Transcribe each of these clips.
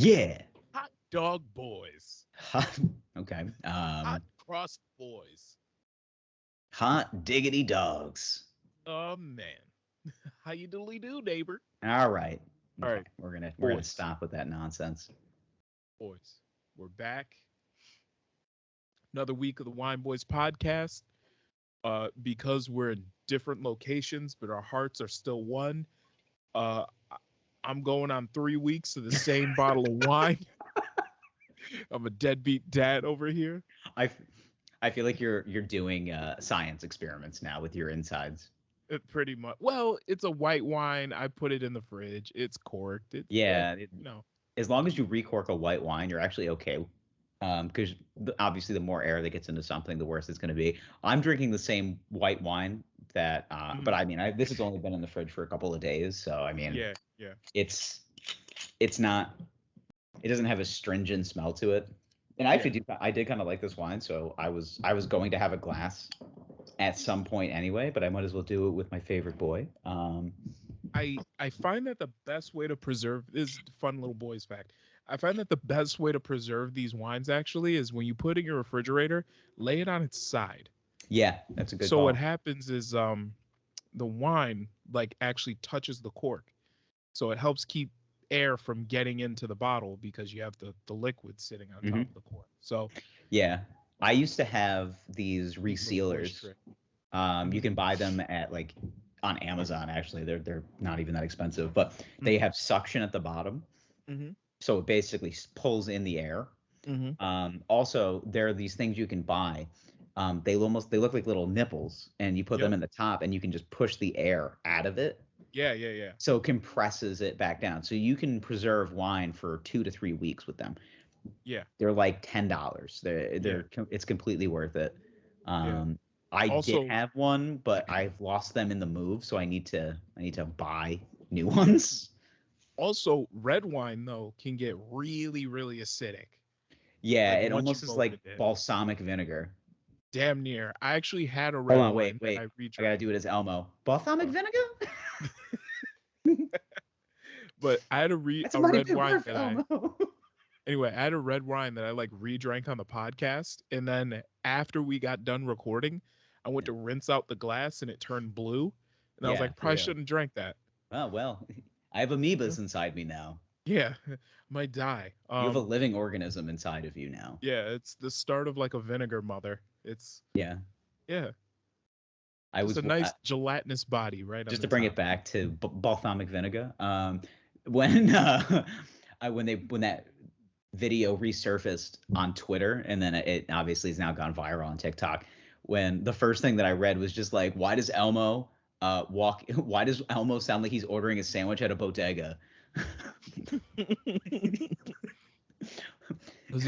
Yeah. Hot dog boys. Okay. Hot cross boys. Hot diggity dogs. Oh man. How you do, neighbor? All right. All Okay. right, We're gonna boys. stop with that nonsense. Boys. We're back. Another week of the Wine Boys podcast. Because we're in different locations, but our hearts are still one. Uh I'm going on 3 weeks of the same bottle of wine. I'm a deadbeat dad over here. I feel like you're doing science experiments now with your insides. Pretty much. Well, it's a white wine. I put it in the fridge. It's corked. Yeah. No. As long as you recork a white wine, you're actually okay. Because obviously the more air that gets into something, the worse it's going to be. I'm drinking the same white wine that, but I mean, this has only been in the fridge for a couple of days, so I mean, Yeah. it's not, it doesn't have a stringent smell to it. And I did kind of like this wine, so I was going to have a glass at some point anyway, but I might as well do it with my favorite boy. I find that the best way to preserve this fun little boys fact. I find that the best way to preserve these wines actually is when you put it in your refrigerator, lay it on its side. Yeah, that's a good So call. what happens is the wine like actually touches the cork. So it helps keep air from getting into the bottle because you have the liquid sitting on top of the cork. So yeah, I used to have these resealers. You can buy them at like on Amazon. Actually, they're not even that expensive, but they have suction at the bottom, so it basically pulls in the air. Also, there are these things you can buy. They look like little nipples, and you put them in the top, and you can just push the air out of it. Yeah. So it compresses it back down. So you can preserve wine for 2 to 3 weeks with them. Yeah. They're like $10. It's completely worth it. I did have one, but I've lost them in the move, so I need to buy new ones. Also, red wine though can get really, really acidic. Yeah, like, it almost is like balsamic vinegar. Damn near. I actually had a red wine. Wait. I gotta do it as Elmo. Balsamic vinegar? But I had a red wine that Anyway, I had a red wine that I like re-drank on the podcast, and then after we got done recording, I went to rinse out the glass and it turned blue, and I was like, probably shouldn't drink that. Oh well, I have amoebas inside me now. Yeah, might die. You have a living organism inside of you now. Yeah, it's the start of like a vinegar mother. It's yeah. It's a nice gelatinous body, right? Just to bring it back to balsamic vinegar. When that video resurfaced on Twitter, and then it obviously has now gone viral on TikTok. When the first thing that I read was just like, why does Elmo why does Elmo sound like he's ordering a sandwich at a bodega? He's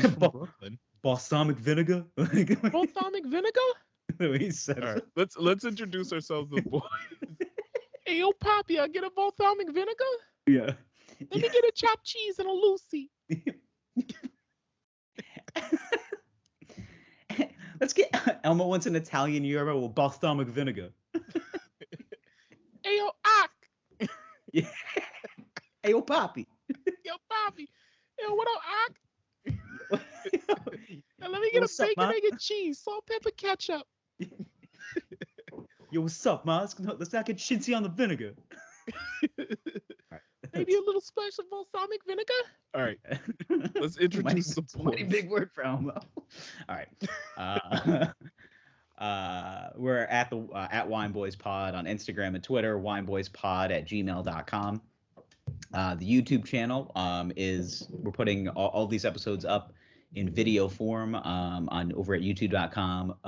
from Brooklyn. Balsamic vinegar? Balsamic vinegar? He said. All right, let's introduce ourselves to the boys. Hey, yo, Poppy, I get a balsamic vinegar? Yeah. Let me get a chopped cheese and a Lucy. Let's get Elmo wants an Italian euro with balsamic vinegar. Hey, yo, Ock. Yeah. Hey, yo, Poppy. Yo, Poppy. Yo, what up, Ock? Now let me get a bacon, egg, and cheese, salt, pepper, ketchup. Yo, what's up, Ma? Let's not get chintzy on the vinegar. Maybe a little splash of balsamic vinegar. All right, let's introduce the boys. Mighty big word for Elmo. All right. We're at the at Wine Boys Pod on Instagram and Twitter. wineboyspod@gmail.com. The YouTube channel we're putting all these episodes up in video form on over at youtube.com /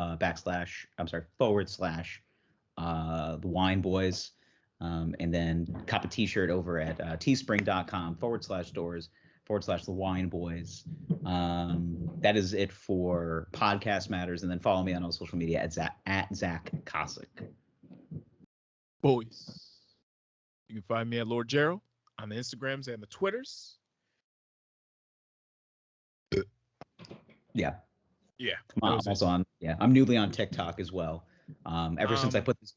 the Wine Boys. And then cop a t-shirt over at teespring.com /stores / the Wine Boys. That is it for podcast matters. And then follow me on all social media at Zach Kosick. Boys. You can find me at Lord Gerald on the Instagrams and the Twitters. Yeah. I'm also on. Yeah, I'm newly on TikTok as well. Ever since I put the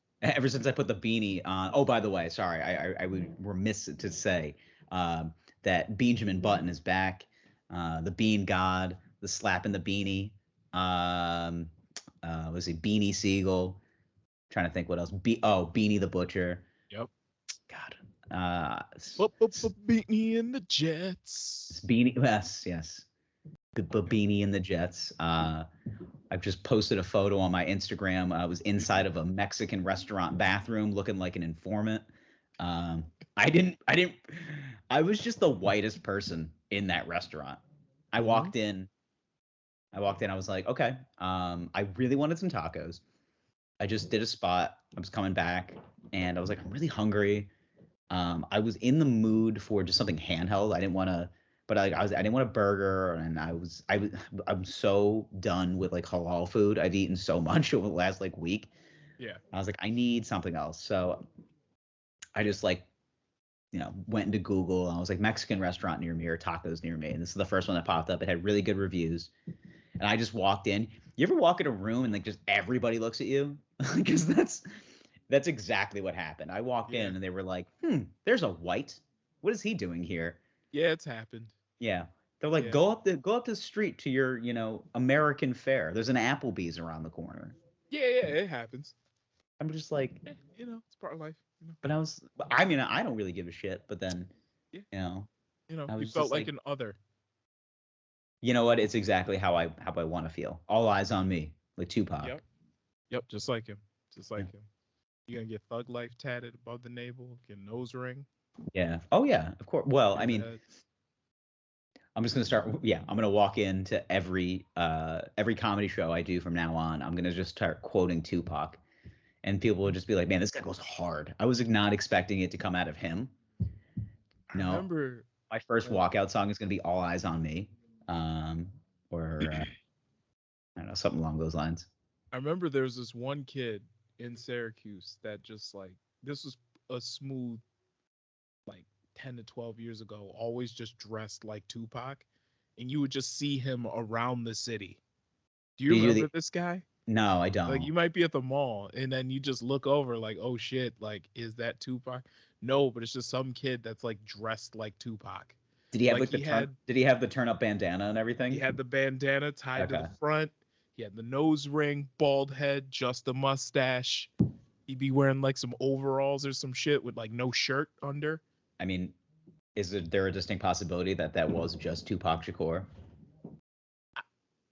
beanie on. Oh, by the way, sorry, I would remiss to say that Benjamin Button is back. The Bean God, the Slapping the Beanie. Was he Beanie Siegel? Trying to think what else. Beanie the Butcher. Yep. God. Beanie and the Jets. Beanie. Yes. Beanie and the Jets. I've just posted a photo on my Instagram. I was inside of a Mexican restaurant bathroom looking like an informant. I was just the whitest person in that restaurant. I walked in. I was like, okay. I really wanted some tacos. I just did a spot. I was coming back and I was like, I'm really hungry. I was in the mood for just something handheld. I didn't want to, but I didn't want a burger, and I'm so done with like halal food. I've eaten so much over the last like week. Yeah. I was like, I need something else. So I just like, went into Google and I was like, Mexican restaurant near me or tacos near me. And this is the first one that popped up. It had really good reviews. And I just walked in. You ever walk in a room and like just everybody looks at you? Because that's exactly what happened. I walked in and they were like, there's a white. What is he doing here? Yeah, it's happened. Yeah. They're like, go up the street to your, American fare. There's an Applebee's around the corner. Yeah, it happens. I'm just like, it's part of life. But I don't really give a shit. But then, you like, felt like an other. You know what? It's exactly how I want to feel. All eyes on me, like Tupac. Yep, just like him. Him. You're gonna get Thug Life tatted above the navel, get a nose ring. Yeah. Oh yeah, of course. Well, I mean, I'm just gonna start. Yeah, I'm gonna walk into every comedy show I do from now on. I'm gonna just start quoting Tupac, and people will just be like, "Man, this guy goes hard." I was not expecting it to come out of him. I remember my first walkout song is gonna be "All Eyes on Me," or I don't know, something along those lines. I remember there was this one kid in Syracuse that just like, this was a Smooth like 10 to 12 years ago, always just dressed like Tupac, and you would just see him around the city. Do you remember this guy? No, I don't. Like, you might be at the mall and then you just look over like, oh shit, like, is that Tupac? No, but it's just some kid that's like dressed like Tupac. Did he have did he have the turn up bandana and everything? He had the bandana tied to the front. He had the nose ring, bald head, just a mustache. He'd be wearing like some overalls or some shit with like no shirt under. I mean, is there a distinct possibility that was just Tupac Shakur?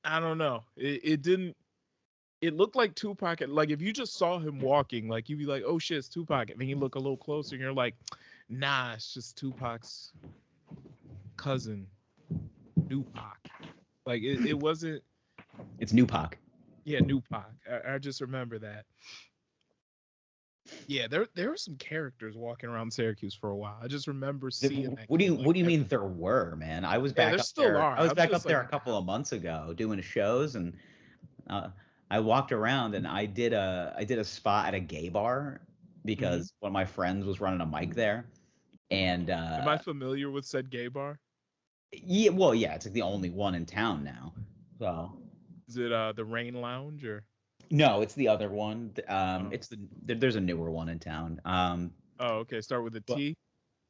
I don't know. It didn't. It looked like Tupac. Like, if you just saw him walking, like, you'd be like, oh shit, it's Tupac. And then you look a little closer and you're like, nah, it's just Tupac's cousin, Nupac. Like, it wasn't. It's Nupac. Yeah, Nupac. I just remember that. Yeah, there were some characters walking around Syracuse for a while. I just remember seeing that. What do you mean there were, man? I was back up there. I was back up there a couple of months ago doing shows, and I walked around and I did a spot at a gay bar because one of my friends was running a mic there. And am I familiar with said gay bar? Yeah, well, yeah, it's like the only one in town now. So is it the Rain Lounge or? No, it's the other one. There's a newer one in town. Oh, okay. Start with a T.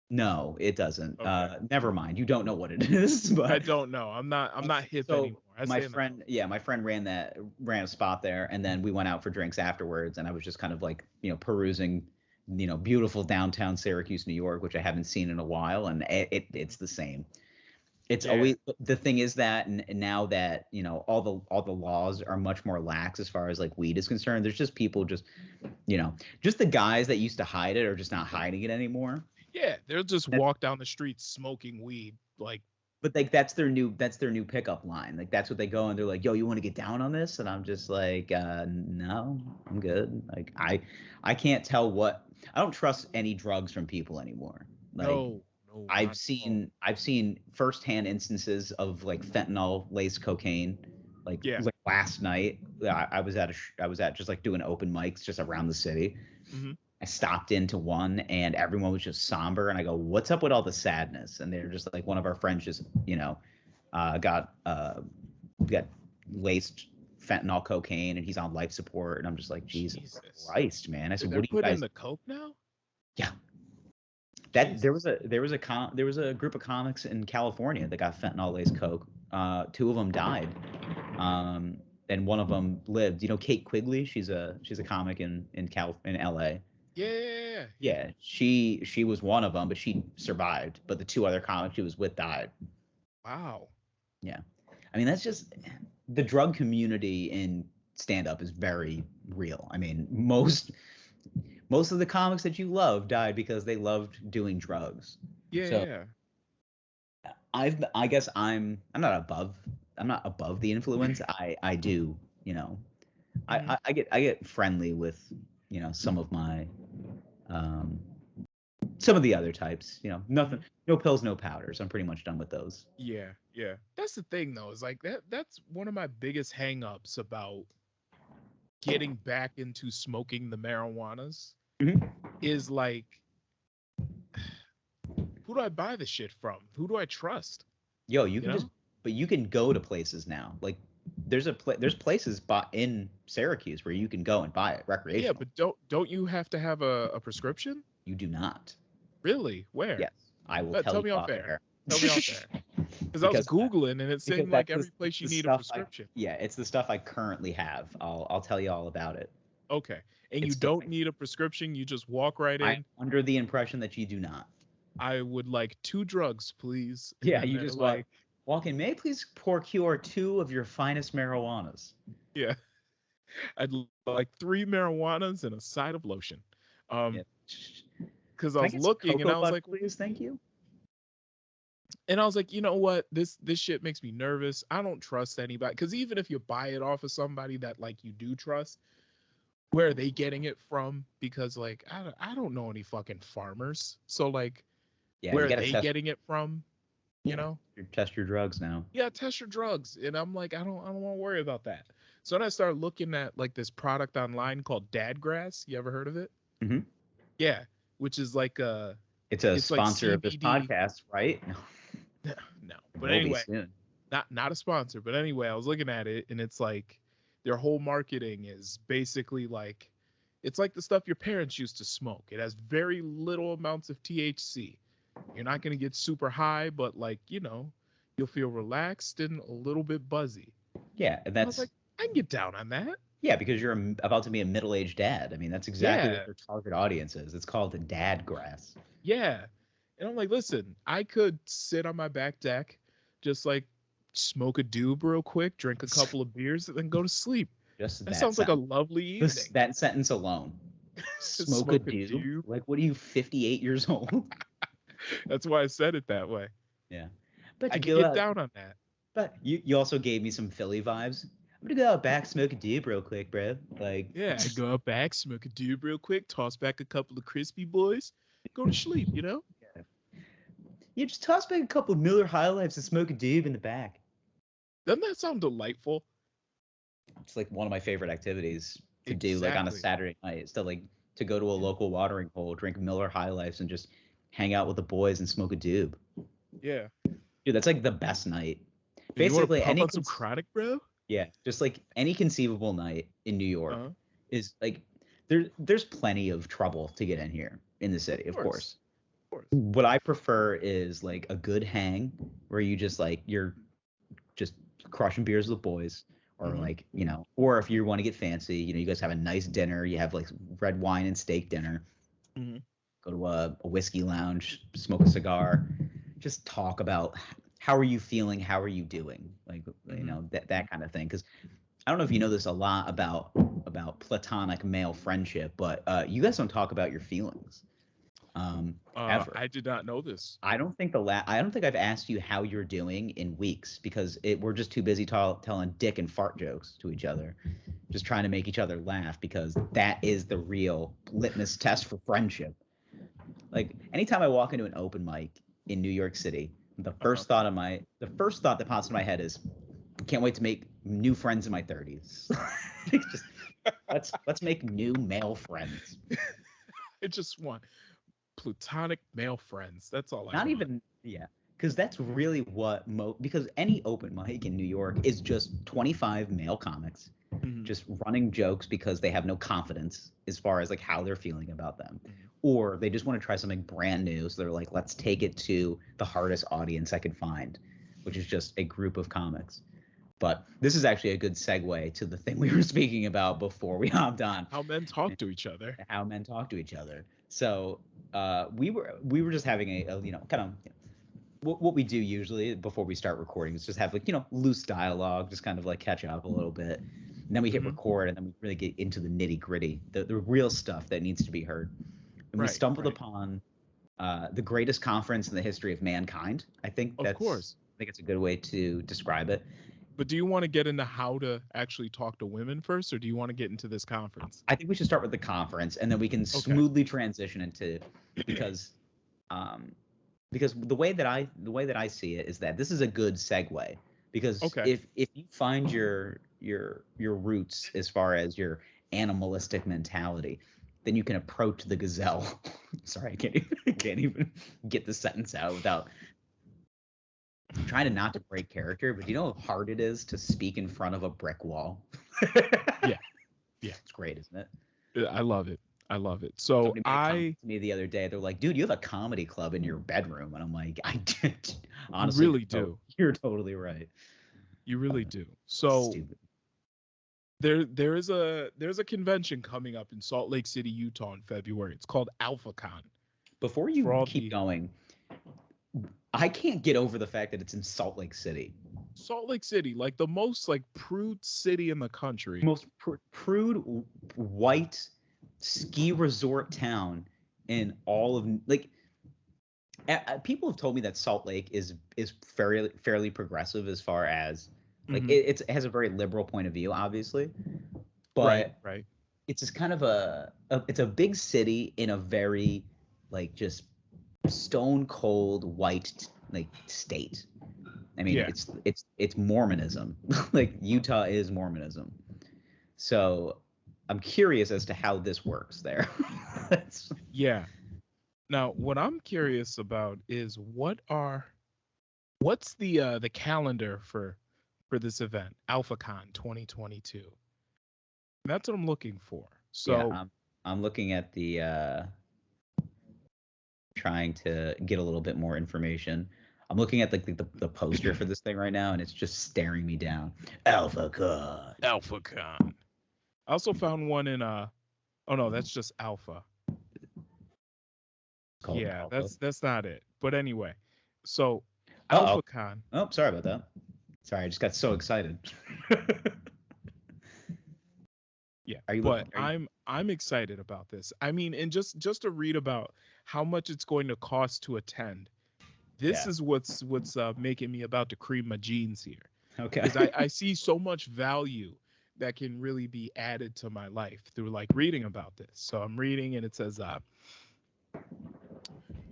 No, it doesn't. Okay. Never mind. You don't know what it is. But I don't know. I'm not hip anymore. My friend ran a spot there, and then we went out for drinks afterwards, and I was just kind of like, perusing, beautiful downtown Syracuse, New York, which I haven't seen in a while, and it's the same. It's always, the thing is that now that all the laws are much more lax as far as like weed is concerned, there's just people just the guys that used to hide it are just not hiding it anymore. Yeah, they'll just walk down the street smoking weed, like. But like that's their new pickup line. Like that's what they go and they're like, "Yo, you want to get down on this?" And I'm just like, "No, I'm good." Like I can't tell I don't trust any drugs from people anymore. Like, no. I've seen firsthand instances of like fentanyl laced cocaine. Like last night, I was at just like doing open mics just around the city. Mm-hmm. I stopped into one and everyone was just somber, and I go, "What's up with all the sadness?" And they're just like, one of our friends just got laced fentanyl cocaine and he's on life support, and I'm just like, Jesus Christ, man. I said, "What do you guys?" Put in the coke now? Yeah. That there was a group of comics in California that got fentanyl laced coke. Two of them died, and one of them lived. You know, Kate Quigley. She's a comic in L.A. Yeah. Yeah, she was one of them, but she survived. But the two other comics she was with died. Wow. Yeah, I mean that's just the drug community in stand up is very real. I mean most of the comics that you love died because they loved doing drugs. So Yeah. I guess I'm not above the influence. I do, you know, I get friendly with, you know, some of my some of the other types, you know, nothing, no pills, no powders. I'm pretty much done with those. Yeah. That's the thing though, is like that's one of my biggest hang-ups about getting back into smoking the marijuanas is like, who do I buy the shit from? Who do I trust? Yo, but you can go to places now. Like there's places in Syracuse where you can go and buy it recreational. Yeah, but don't you have to have a prescription? You do not. Really? Where? Yes, I will tell me you off air. Tell me off air. Because I was Googling and it seemed like every place you need a prescription. It's the stuff I currently have. I'll tell you all about it. Okay. And you don't need a prescription. You just walk right in. I'm under the impression that you do not. I would like 2 drugs, please. Yeah, you just walk in. May I please procure 2 of your finest marijuanas? Yeah. I'd like 3 marijuanas and a side of lotion. Because I was looking and I was like, please, thank you. And I was like, you know what? This shit makes me nervous. I don't trust anybody. Because even if you buy it off of somebody that like you do trust, where are they getting it from? Because like I don't know any fucking farmers. So like, where are they getting it from? You know? You test your drugs now. Yeah, test your drugs. And I'm like, I don't want to worry about that. So then I started looking at like this product online called Dadgrass. You ever heard of it? Mm-hmm. Yeah, which is like it's sponsor like of this podcast, right? No. But anyway, not a sponsor. But anyway, I was looking at it and it's like their whole marketing is basically like, it's like the stuff your parents used to smoke. It has very little amounts of THC. You're not going to get super high, but like, you know, you'll feel relaxed and a little bit buzzy. Yeah, and I was like, I can get down on that. Yeah, because you're about to be a middle-aged dad. I mean, that's exactly what their target audience is. It's called the Dadgrass. Yeah. And I'm like, listen, I could sit on my back deck, just like smoke a doob real quick, drink a couple of beers, and then go to sleep. That sounds like a lovely evening. That sentence alone. Smoke a doob? Like, what are you, 58 years old? That's why I said it that way. Yeah. But I can get down on that. But you also gave me some Philly vibes. I'm gonna go out back, smoke a doob real quick, bro. Like, yeah, I go out back, smoke a doob real quick, toss back a couple of crispy boys, go to sleep, you know? Yeah. You just toss back a couple of Miller High Lifes and smoke a doob in the back. Doesn't that sound delightful? It's like one of my favorite activities to do, like on a Saturday night. It's to go to a local watering hole, drink Miller High Lifes, and just hang out with the boys and smoke a doob. Yeah. Dude, that's like the best night. Basically, you want some chronic, bro? Yeah, just like any conceivable night in New York is like there's plenty of trouble to get in here in the city, of course. What I prefer is like a good hang where you just like you're just crushing beers with the boys, or like, you know, or if you want to get fancy, you know, you guys have a nice dinner, you have like red wine and steak dinner. Go to a whiskey lounge, smoke a cigar, just talk about how are you feeling, how are you doing, like, you know, that kind of thing. Because I don't know if you know this a lot about platonic male friendship, but you guys don't talk about your feelings ever. I did not know this. I don't think I've asked you how you're doing in weeks, because we're just too busy telling dick and fart jokes to each other, just trying to make each other laugh, because that is the real litmus test for friendship. Like, anytime I walk into an open mic in New York City, the first thought that pops in my head is, can't wait to make new friends in my 30s. Just let's make new male friends. I just want platonic male friends. That's all I want. Not even, yeah, because that's really what because any open mic in New York is just 25 male comics just running jokes because they have no confidence as far as like how they're feeling about them, or they just want to try something brand new. So they're like, let's take it to the hardest audience I could find, which is just a group of comics. But this is actually a good segue to the thing we were speaking about before we hopped on. How men talk to each other. So we were just having a kind of what we do usually before we start recording is just have like loose dialogue, just kind of like catch up a little bit, and then we hit record, and then we really get into the nitty gritty, the real stuff that needs to be heard. And we stumbled upon the greatest conference in the history of mankind. I think I think it's a good way to describe it. But do you want to get into how to actually talk to women first, or do you want to get into this conference? I think we should start with the conference, and then we can smoothly transition into because the way that I see it is that this is a good segue, because if you find your roots as far as your animalistic mentality, then you can approach the gazelle. Sorry, I can't even get the sentence out without trying to not to break character, but you know how hard it is to speak in front of a brick wall? Yeah. It's great, isn't it? I love it. So to me the other day, they're like, dude, you have a comedy club in your bedroom. And I'm like, I did. Honestly, you really do. You're totally right. You really do. So stupid. there's a convention coming up in Salt Lake City, Utah in February. It's called AlphaCon. Before you keep going, I can't get over the fact that it's in Salt Lake City. Salt Lake City, like the most like prude city in the country. Most prude white ski resort town in all of like. People have told me that Salt Lake is fairly progressive as far as like it has a very liberal point of view, obviously, but right. It's just kind of it's a big city in a very like just stone cold white like state. I mean, it's Mormonism. Like Utah is Mormonism. So I'm curious as to how this works there. Yeah. Now, what I'm curious about is what's the calendar for this event, AlphaCon 2022. That's what I'm looking for. So yeah, I'm looking at the trying to get a little bit more information. I'm looking at like the poster for this thing right now, and it's just staring me down. AlphaCon. I also found one in oh no, that's just Alpha. Yeah, Alpha. that's not it. But anyway, so AlphaCon. Oh, sorry about that. Sorry, I just got so excited. Yeah, I'm excited about this. I mean, and just to read about how much it's going to cost to attend. This is what's making me about to cream my jeans here. Okay. Because I see so much value that can really be added to my life through like reading about this. So I'm reading and it says,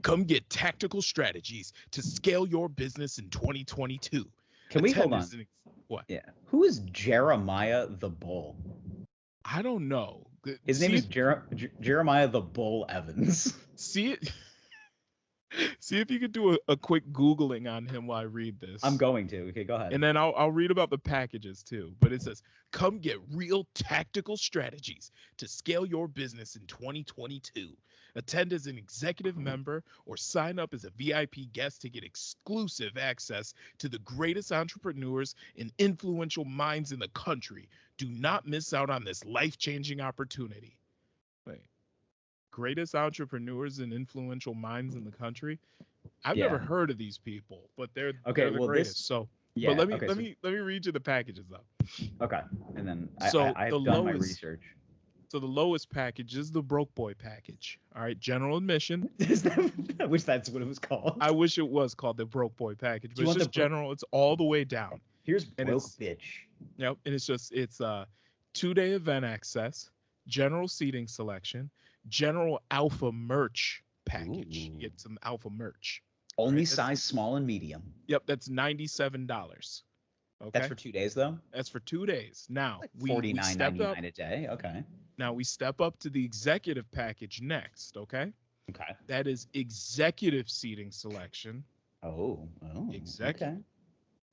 come get tactical strategies to scale your business in 2022. Can we hold on? What? Yeah. Who is Jeremiah the Bull? I don't know. His name is Jeremiah the Bull Evans. See if you could do a quick Googling on him while I read this. I'm going to. Okay, go ahead. And then I'll read about the packages too. But it says, come get real tactical strategies to scale your business in 2022. Attend as an executive member or sign up as a VIP guest to get exclusive access to the greatest entrepreneurs and influential minds in the country. Do not miss out on this life-changing opportunity. Wait. Greatest entrepreneurs and influential minds in the country. I've never heard of these people, but they're the greatest. But let me read you the packages though. Okay, and then I've done my research. So the lowest package is the broke boy package. All right, general admission. I wish that's what it was called. I wish it was called the broke boy package, but it's just general. It's all the way down. Here's broke bitch. Yep, and it's 2-day event access, general seating selection, general alpha merch package. You get some alpha merch. Only size small and medium. Yep, that's $97. Okay. That's for 2 days though? That's for 2 days. Now like $49.99 a day. Okay. Now we step up to the executive package next, okay? Okay. That is executive seating selection. Oh. Executive.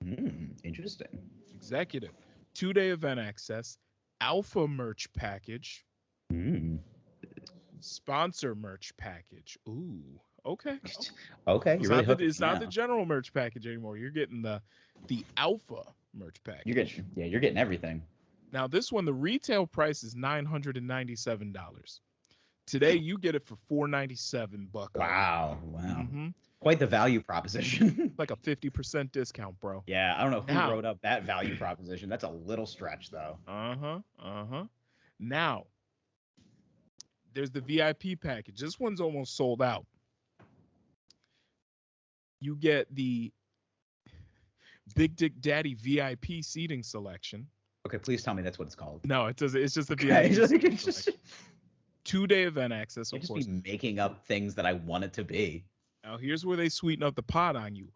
Okay. Interesting. Executive. 2-day event access, Alpha merch package. Mm. Sponsor merch package. Ooh, okay. Okay, you're really hooking It's me not now. the general merch package anymore. You're getting the Alpha merch package. You're getting everything. Now this one, the retail price is $997. Today you get it for $497. Wow. Mm-hmm. Quite the value proposition. Like a 50% discount, bro. Yeah, I don't know who Now, wrote up that value proposition. That's a little stretch, though. Now, there's the VIP package. This one's almost sold out. You get the Big Dick Daddy VIP seating selection. Okay, please tell me that's what it's called. No, it doesn't. It's just the Okay, VIP selection. 2-day event access, of course. Just be making up things that I want it to be. Now, here's where they sweeten up the pot on you.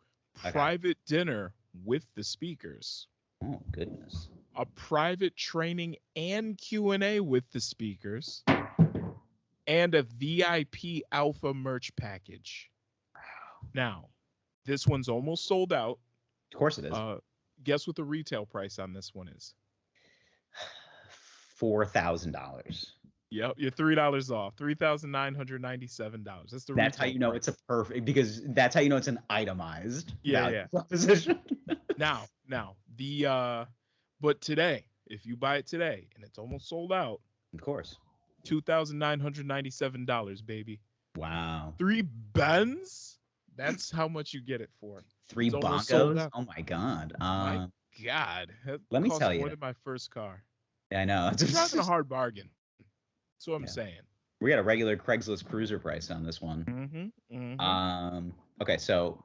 Private dinner with the speakers. Oh, goodness. A private training and Q&A with the speakers. And a VIP Alpha merch package. Wow. Now, this one's almost sold out. Of course it is. Guess what the retail price on this one is? $4,000. Yep, you're $3 off. $3,997. That's the. That's how you know it's a perfect, because that's how you know it's an itemized value proposition. Now but today, if you buy it today and it's almost sold out, of course, $2,997, baby. Wow. 3 Benz. That's how much you get it for. 3 Boncos. Oh my God. My God. Let me tell you. More than my first car. Yeah, I know. It's driving a hard bargain. That's what I'm saying. We got a regular Craigslist cruiser price on this one. Okay, so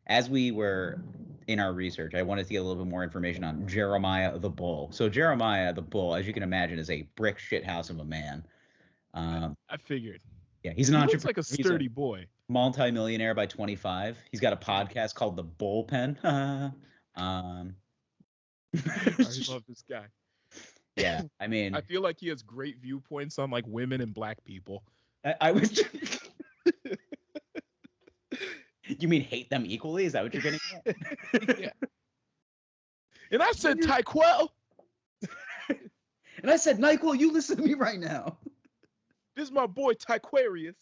as we were in our research, I wanted to get a little bit more information on Jeremiah the Bull. So Jeremiah the Bull, as you can imagine, is a brick shit house of a man. I figured. Yeah, he's an entrepreneur. Looks like a sturdy boy. Multi-millionaire by 25. He's got a podcast called The Bullpen. I love this guy. Yeah, I mean, I feel like he has great viewpoints on like women and black people. I was. You mean hate them equally? Is that what you're getting at? Yeah. And I said Tyquel. And I said, NyQuil, you listen to me right now. This is my boy Tyquarius.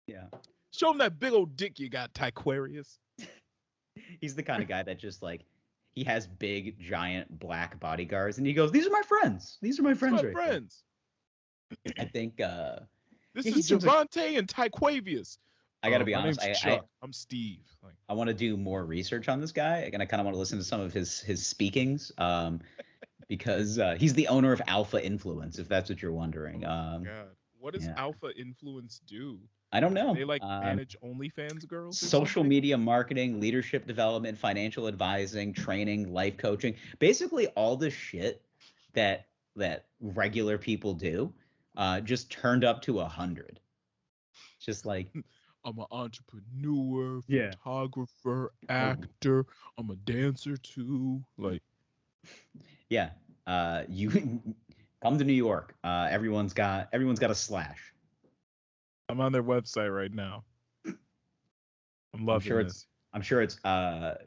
Yeah. Show him that big old dick you got, Tyquarius. He's the kind of guy that just like, he has big, giant black bodyguards, and he goes, "These are my friends. These are my friends." My friends. I think this is Javante and Tyquavius. I got to be honest. I'm Steve. I want to do more research on this guy, and I kind of want to listen to some of his speakings, because he's the owner of Alpha Influence, if that's what you're wondering. God, what does Alpha Influence do? I don't know. They manage OnlyFans girls? Social media marketing, leadership development, financial advising, training, life coaching. Basically all the shit that regular people do, just turned up to 100. Just like, I'm an entrepreneur, photographer, actor. I'm a dancer too. Like, yeah. You come to New York. Everyone's got a slash. I'm on their website right now. I'm loving this. I'm sure it's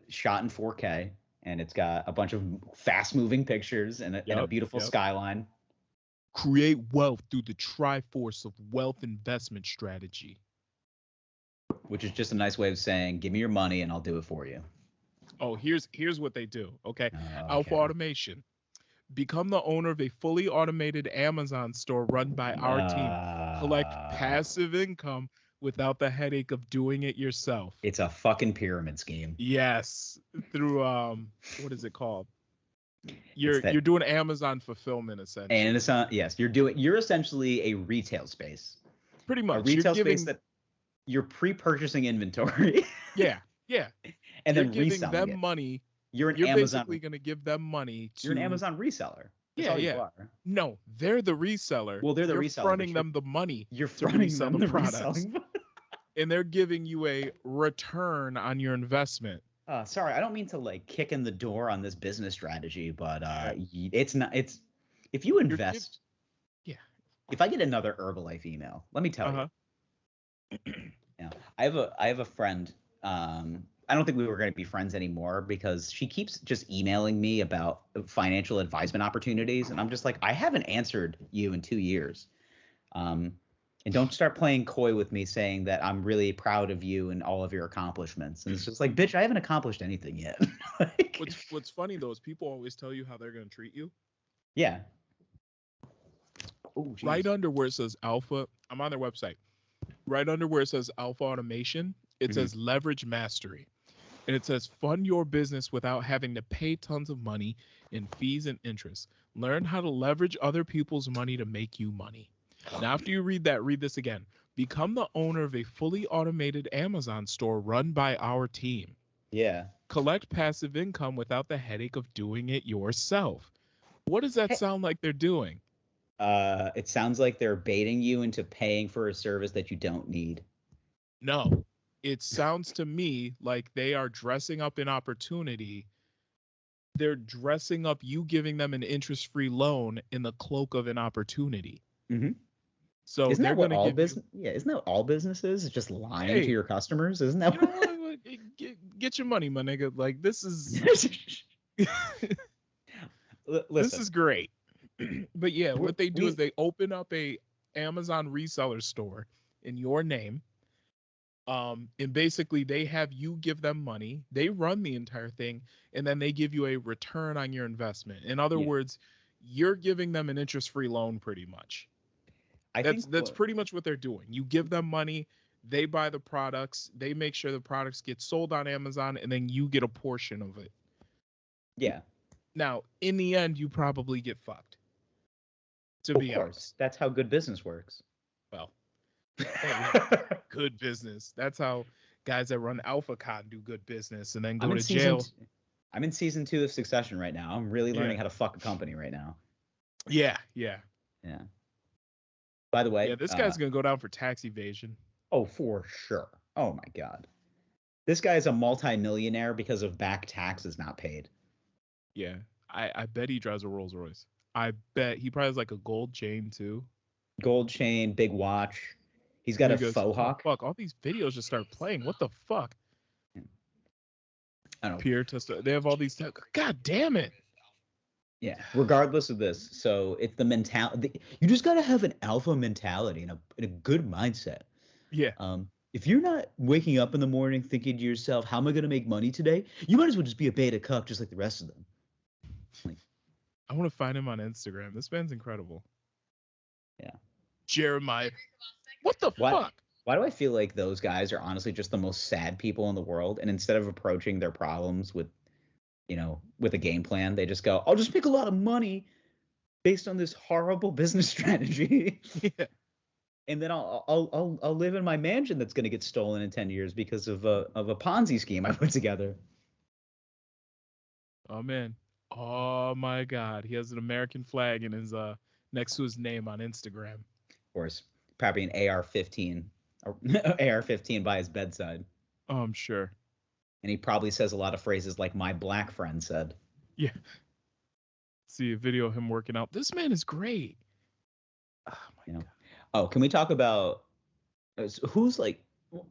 shot in 4K, and it's got a bunch of fast-moving pictures and a beautiful skyline. Create wealth through the Triforce of Wealth Investment Strategy. Which is just a nice way of saying, give me your money and I'll do it for you. Oh, here's what they do. Okay. Alpha Automation. Become the owner of a fully automated Amazon store run by our team. Collect passive income without the headache of doing it yourself. It's a fucking pyramid scheme. Yes. Through what is it called? You're doing Amazon fulfillment essentially. And you're essentially a retail space. Pretty much. A retail space that you're pre-purchasing inventory. Yeah. And you're then giving reselling them it. money. You're Amazon. Basically going to give them money to. You're an Amazon reseller. That's all you are. No, they're the reseller. Well, they're the you're reseller. Fronting them the money. You're fronting them the products. And they're giving you a return on your investment. Sorry, I don't mean to like kick in the door on this business strategy, but it's not. It's if you invest. If I get another Herbalife email, let me tell you. Yeah, I have a friend. I don't think we were going to be friends anymore because she keeps just emailing me about financial advisement opportunities, and I'm just like, I haven't answered you in 2 years. And don't start playing coy with me saying that I'm really proud of you and all of your accomplishments. And it's just like, bitch, I haven't accomplished anything yet. Like, What's funny though is people always tell you how they're gonna treat you. yeah. Oh, Right under where it says alpha, I'm on their website. Right under where it says alpha automation, it says leverage mastery. And it says fund your business without having to pay tons of money in fees and interest. Learn how to leverage other people's money to make you money. Now, after you read that, read this again. Become the owner of a fully automated Amazon store run by our team. Yeah. Collect passive income without the headache of doing it yourself. What does that sound like they're doing? It sounds like they're baiting you into paying for a service that you don't need. No. It sounds to me like they are dressing up an opportunity. They're dressing up you giving them an interest-free loan in the cloak of an opportunity. Mm-hmm. So isn't they're that what going all to business? Yeah, isn't that all businesses? It's just lying to your customers, isn't that? You know what? Get your money, my nigga. Like this is this is great. But yeah, what they do is they open up a Amazon reseller store in your name. And basically they have you give them money. They run the entire thing, and then they give you a return on your investment. In other words, you're giving them an interest-free loan pretty much. That's pretty much what they're doing. You give them money, they buy the products, they make sure the products get sold on Amazon, and then you get a portion of it. Yeah. Now, in the end, you probably get fucked. To be honest. That's how good business works. Well, good business. That's how guys that run AlphaCon do good business and then go to jail. I'm in season 2 of Succession right now. I'm really learning how to fuck a company right now. Yeah. By the way, this guy's gonna go down for tax evasion. Oh, for sure. Oh my God, this guy is a multi-millionaire because of back taxes not paid. Yeah, I bet he drives a Rolls Royce. I bet he probably has like a gold chain too. Gold chain, big watch. He's got a faux hawk. Fuck! All these videos just start playing. What the fuck? I don't know. Peer test. They have all these. God damn it. Yeah, regardless of this, so it's the mentality. You just gotta have an alpha mentality and a good mindset. Yeah. If you're not waking up in the morning thinking to yourself, "How am I gonna make money today?" You might as well just be a beta cuck, just like the rest of them. Like, I want to find him on Instagram. This man's incredible. Yeah. Jeremiah. What the fuck? Why do I feel like those guys are honestly just the most sad people in the world? And instead of approaching their problems with a game plan, they just go, I'll just make a lot of money based on this horrible business strategy. Yeah. And then I'll live in my mansion that's going to get stolen in 10 years because of a Ponzi scheme I put together. Oh man. Oh my God. He has an American flag in his next to his name on Instagram. Of course, probably an AR-15 or AR-15 by his bedside. Oh, I'm sure. And he probably says a lot of phrases like my black friend said. Yeah. See a video of him working out. This man is great. Oh my God. Oh, can we talk about who's like?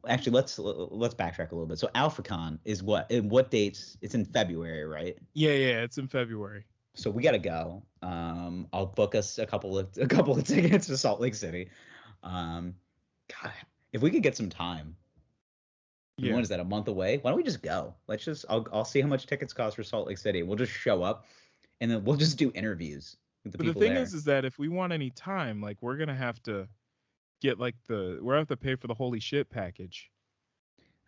Actually, let's backtrack a little bit. So AlphaCon is what dates? It's in February, right? Yeah, it's in February. So we gotta go. I'll book us a couple of tickets to Salt Lake City. God, if we could get some time. Yeah. When is that? A month away? Why don't we just go? I'll see how much tickets cost for Salt Lake City. We'll just show up, and then we'll just do interviews with the people there. But the thing is that if we want any time, like we're gonna have to get we're gonna have to pay for the holy shit package.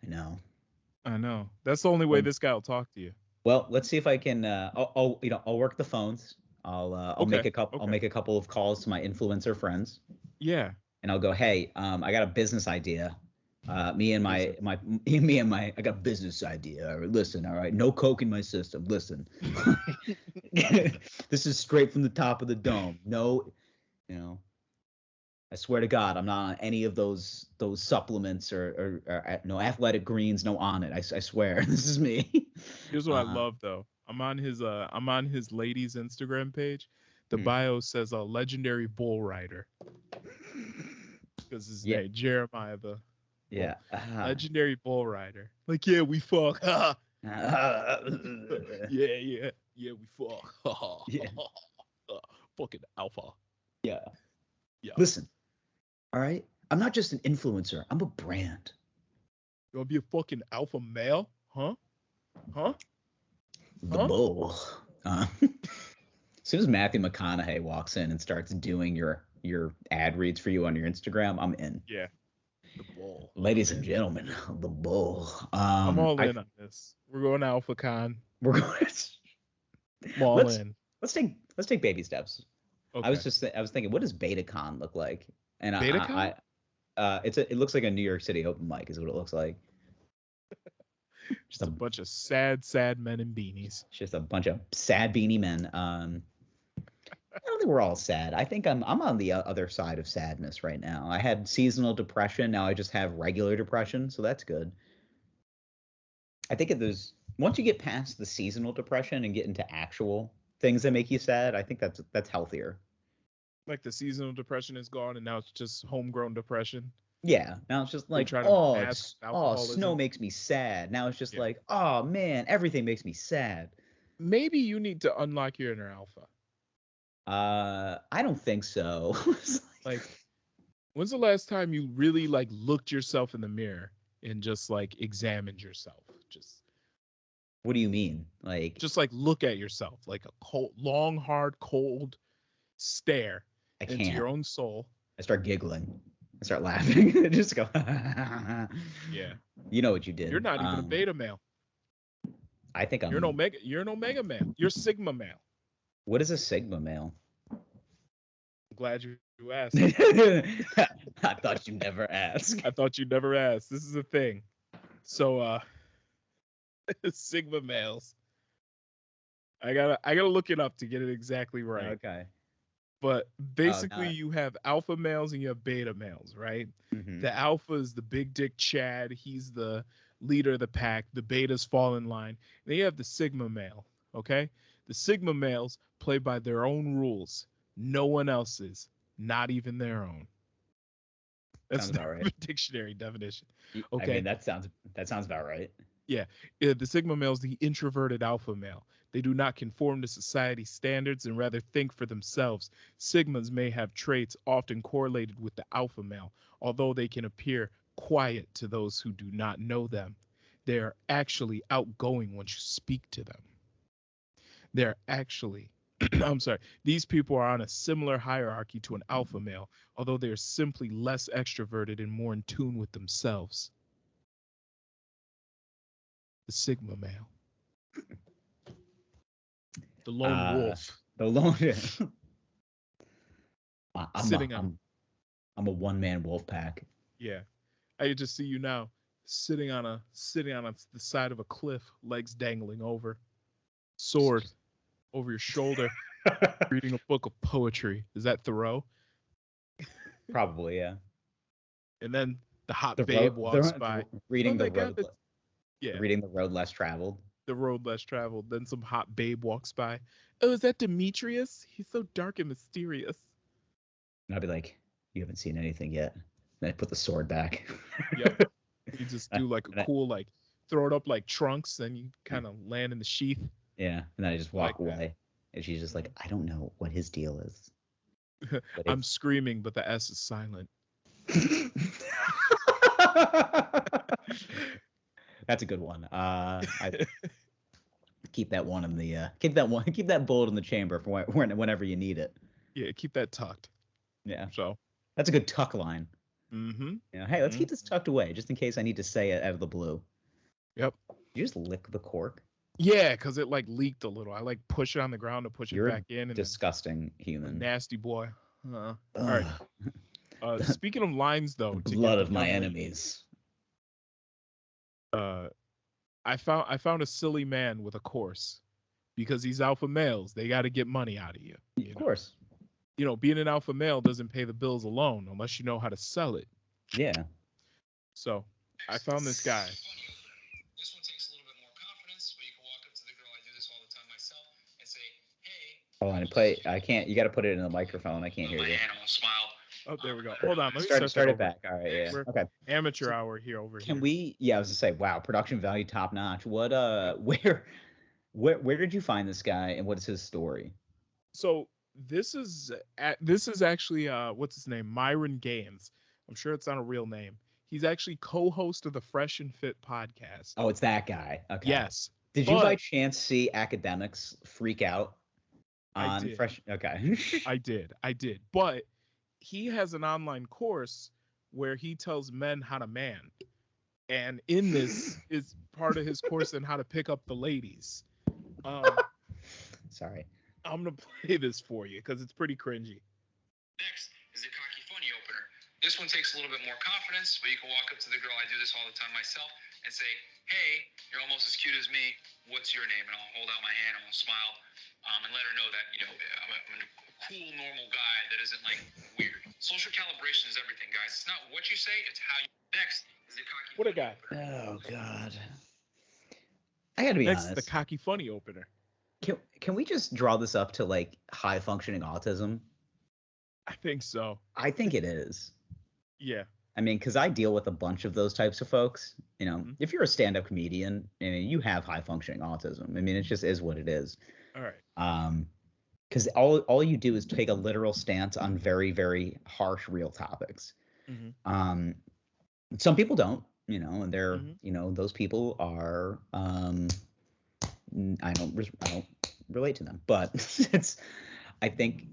I know. That's the only way this guy will talk to you. Well, let's see if I can. I'll work the phones. I'll make a couple of calls to my influencer friends. Yeah. And I'll go, hey, I got a business idea. I got a business idea. Listen, all right, no coke in my system. Listen, this is straight from the top of the dome. No, I swear to God, I'm not on any of those supplements or no athletic greens, no on it. I swear, this is me. Here's what I love though. I'm on his ladies Instagram page. The bio says a legendary bull rider. Because his name Jeremiah Yeah. Legendary bull rider. Like, yeah, we fuck. Yeah, we fuck. Yeah. Fucking alpha. Yeah. Yeah. Listen, all right? I'm not just an influencer. I'm a brand. You want to be a fucking alpha male? Huh? The bull. As soon as Matthew McConaughey walks in and starts doing your ad reads for you on your Instagram, I'm in. Yeah. The bull. Ladies and gentlemen, the bull. I'm all in on this. We're going to AlphaCon. We're going. I'm all in. Let's take baby steps. Okay. I was thinking, what does BetaCon look like? And BetaCon? it looks like a New York City open mic is what it looks like. Just a bunch of sad men in beanies. Just a bunch of sad beanie men. I don't think we're all sad. I think I'm on the other side of sadness right now. I had seasonal depression. Now I just have regular depression, so that's good. I think once you get past the seasonal depression and get into actual things that make you sad, I think that's healthier. Like the seasonal depression is gone, and now it's just homegrown depression. Yeah, now it's just like, snow makes me sad. Now it's just like, oh man, everything makes me sad. Maybe you need to unlock your inner alpha. I don't think so. Like, when's the last time you really like looked yourself in the mirror and just like examined yourself? Just. What do you mean? Like, just like look at yourself, like a cold, long, hard, cold stare into your own soul. I start giggling. I start laughing. I just go. Yeah. You know what you did. You're not even a beta male. I think I'm. You're an omega male. You're sigma male. What is a sigma male? I'm glad you asked. I thought you never asked. This is a thing. So, sigma males. I gotta look it up to get it exactly right. Okay. But basically, you have alpha males and you have beta males, right? Mm-hmm. The alpha is the big dick Chad. He's the leader of the pack. The betas fall in line. Then you have the sigma male, okay? The sigma males play by their own rules. No one else's, not even their own. That's the right. Dictionary definition. Okay. I mean, that sounds about right. Yeah. The sigma male is the introverted alpha male. They do not conform to society's standards and rather think for themselves. Sigmas may have traits often correlated with the alpha male, although they can appear quiet to those who do not know them. They are actually outgoing once you speak to them. They're actually, these people are on a similar hierarchy to an alpha male, although they are simply less extroverted and more in tune with themselves. The sigma male. The lone wolf. The lone. I'm a one-man wolf pack. Yeah, I can just see you now sitting on the side of a cliff, legs dangling over, sword over your shoulder, reading a book of poetry. Is that Thoreau? Probably, yeah. And then the hot babe walks by, reading the road. Reading the road less traveled. The road less traveled. Then some hot babe walks by. Oh, is that Demetrius? He's so dark and mysterious. And I'll be like, you haven't seen anything yet. And I put the sword back. Yep. You just do like a cool, like, throw it up like trunks, then you kind of land in the sheath. Yeah. And then I just walk away. And she's just like, I don't know what his deal is. I'm screaming, but the S is silent. That's a good one. I keep that one in the keep that bullet in the chamber for whenever you need it. Yeah, keep that tucked. Yeah. So that's a good tuck line. Mm-hmm. Yeah. Hey, let's keep this tucked away just in case I need to say it out of the blue. Yep. You just lick the cork. Yeah, because it like leaked a little. I like push it on the ground to push it back in. And disgusting human. Nasty boy. All right. Speaking of lines, though, the blood of my enemies. I found a silly man with a course, because these alpha males, they got to get money out of you. Of course. You know, being an alpha male doesn't pay the bills alone unless you know how to sell it. Yeah. So I found this guy. This one takes a little bit more confidence, but you can walk up to the girl. I do this all the time myself and say, hey. Hold on, play. I can't. You got to put it in the microphone. I can't hear you. My animal smile. Oh, there we go. Hold on, let me Start that it over. back. All right, yeah. We're Okay. amateur So, hour here over Can here. we? Yeah, I was gonna say, wow, production value top notch. What? Where did you find this guy, and what is his story? So this is actually what's his name? Myron Gaines. I'm sure it's not a real name. He's actually co-host of the Fresh and Fit podcast. Oh, it's that guy. Okay. Yes. Did you by chance see academics freak out I on did. Fresh? Okay. I did. But he has an online course where he tells men how to man. And in this is part of his course on how to pick up the ladies. Sorry. I'm going to play this for you because it's pretty cringy. Next is the cocky funny opener. This one takes a little bit more confidence, but you can walk up to the girl. I do this all the time myself and say, hey, you're almost as cute as me. What's your name? And I'll hold out my hand and I'll smile and let her know that, you know, I'm a cool, normal guy that isn't like weird. Social calibration is everything, guys. It's not what you say, it's how you. Next is the cocky What a guy. Oh, God. I got to be honest. Next, the cocky funny opener. Can we just draw this up to like high functioning autism? I think so. I think it is. Yeah. I mean, because I deal with a bunch of those types of folks. You know, if you're a stand-up comedian, I mean, you have high functioning autism. I mean, it just is what it is. All right. Because all you do is take a literal stance on very, very harsh, real topics. Some people don't, you know, and they're, you know, those people are, I don't relate to them, but I think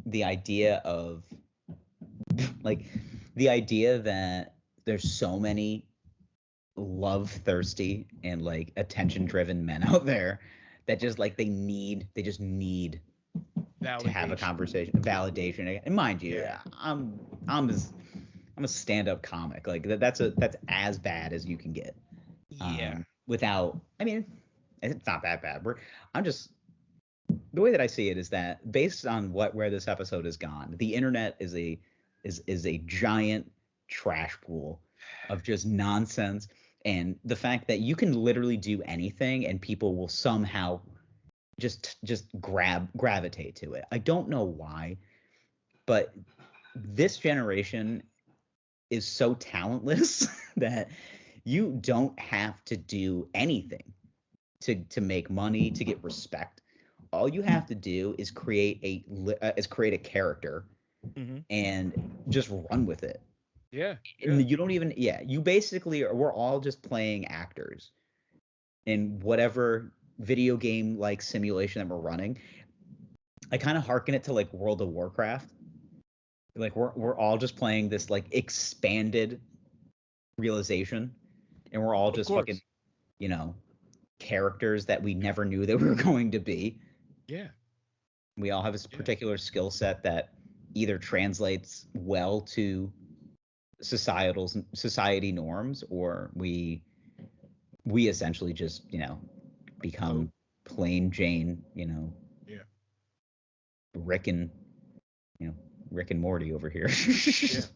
the idea that there's so many love thirsty and like attention driven men out there that just like they just need to have a conversation, validation. And mind you, I'm a stand-up comic. Like that's as bad as you can get. Without, I mean, it's not that bad. The way that I see it is that based on where this episode has gone, the internet is a giant trash pool of just nonsense, and the fact that you can literally do anything and people will somehow just gravitate to it. I don't know why, but this generation is so talentless that you don't have to do anything to make money, to get respect. All you have to do is create a character and just run with it. And you don't even you basically we're all just playing actors in whatever video game like simulation that we're running. I kind of hearken it to like World of Warcraft. Like we're all just playing this like expanded realization, and we're all just fucking, you know, characters that we never knew that we were going to be. We all have this particular skill set that either translates well to society norms, or we essentially just, you know, become plain Jane, you know, Rick and Morty over here. Because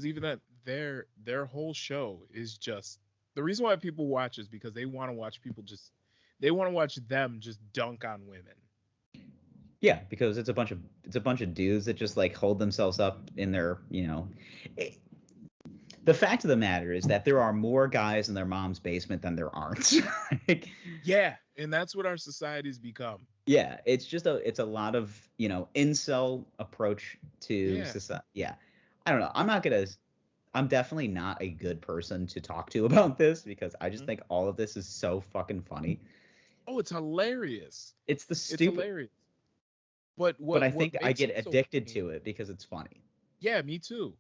even that their whole show is just, the reason why people watch is because they want to watch them just dunk on women. Yeah, because it's a bunch of dudes that just like hold themselves up in their, you know. The fact of the matter is that there are more guys in their mom's basement than there aren't. And that's what our society's become. Yeah, it's a lot of, you know, incel approach to society. Yeah, I don't know. I'm definitely not a good person to talk to about this because I just think all of this is so fucking funny. Oh, it's hilarious. It's hilarious. But I think I get addicted to it because it's funny. Yeah, me too.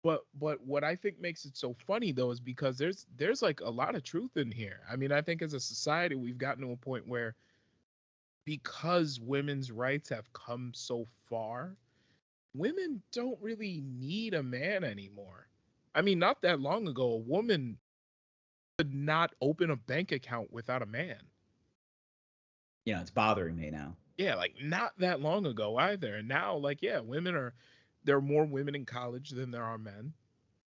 But what I think makes it so funny though is because there's like a lot of truth in here. I mean, I think as a society we've gotten to a point where, because women's rights have come so far, women don't really need a man anymore. I mean, not that long ago, a woman could not open a bank account without a man. Yeah, it's bothering me now. Yeah, like not that long ago either. And now, like, there are more women in college than there are men.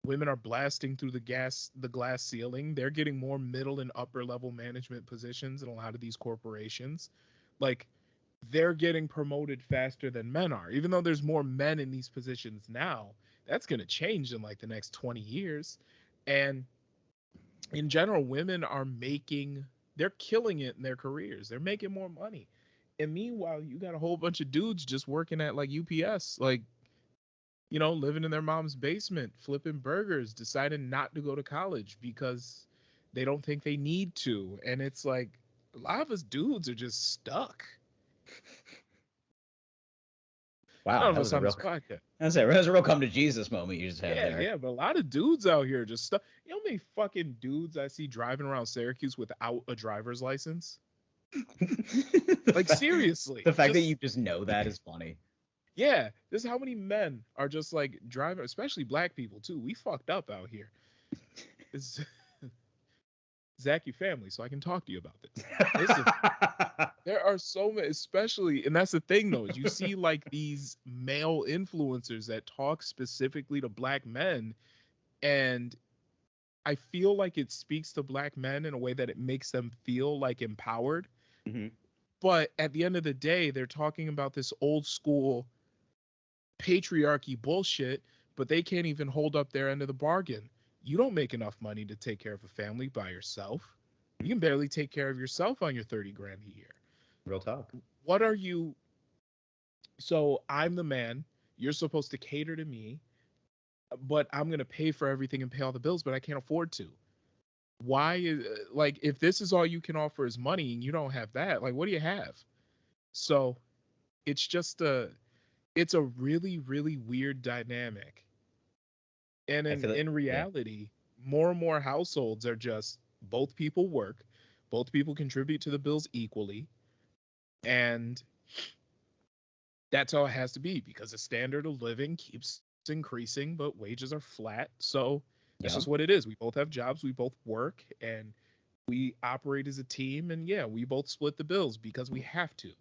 Women are blasting through the glass ceiling. They're getting more middle and upper level management positions in a lot of these corporations. Like, they're getting promoted faster than men are. Even though there's more men in these positions now, that's going to change in like the next 20 years. And in general, women are they're killing it in their careers. They're making more money. And meanwhile, you got a whole bunch of dudes just working at like UPS, like, living in their mom's basement, flipping burgers, deciding not to go to college because they don't think they need to. And it's like a lot of us dudes are just stuck. Wow, None of us on this podcast. That was a real come to Jesus moment you just had there. Yeah, but a lot of dudes out here just stuck. You know how many fucking dudes I see driving around Syracuse without a driver's license? Like, seriously. The fact that you just know that is funny. Yeah, this is how many men are just like driving, especially black people too. We fucked up out here. Zach, you family, so I can talk to you about this. There are so many, especially, and that's the thing though, is you see like these male influencers that talk specifically to black men, and I feel like it speaks to black men in a way that it makes them feel like empowered. Mm-hmm. But at the end of the day, they're talking about this old school patriarchy bullshit, but they can't even hold up their end of the bargain. You don't make enough money to take care of a family by yourself. You can barely take care of yourself on your 30 grand a year. Real talk. What are you? So I'm the man. You're supposed to cater to me, but I'm going to pay for everything and pay all the bills, but I can't afford to. Why is, like, if this is all you can offer is money and you don't have that, like, what do you have? So it's just it's a really, really weird dynamic. And in reality, more and more households are just both people work, both people contribute to the bills equally, and that's how it has to be because the standard of living keeps increasing, but wages are flat. So that's just what it is. We both have jobs, we both work, and we operate as a team, and yeah, we both split the bills because we have to.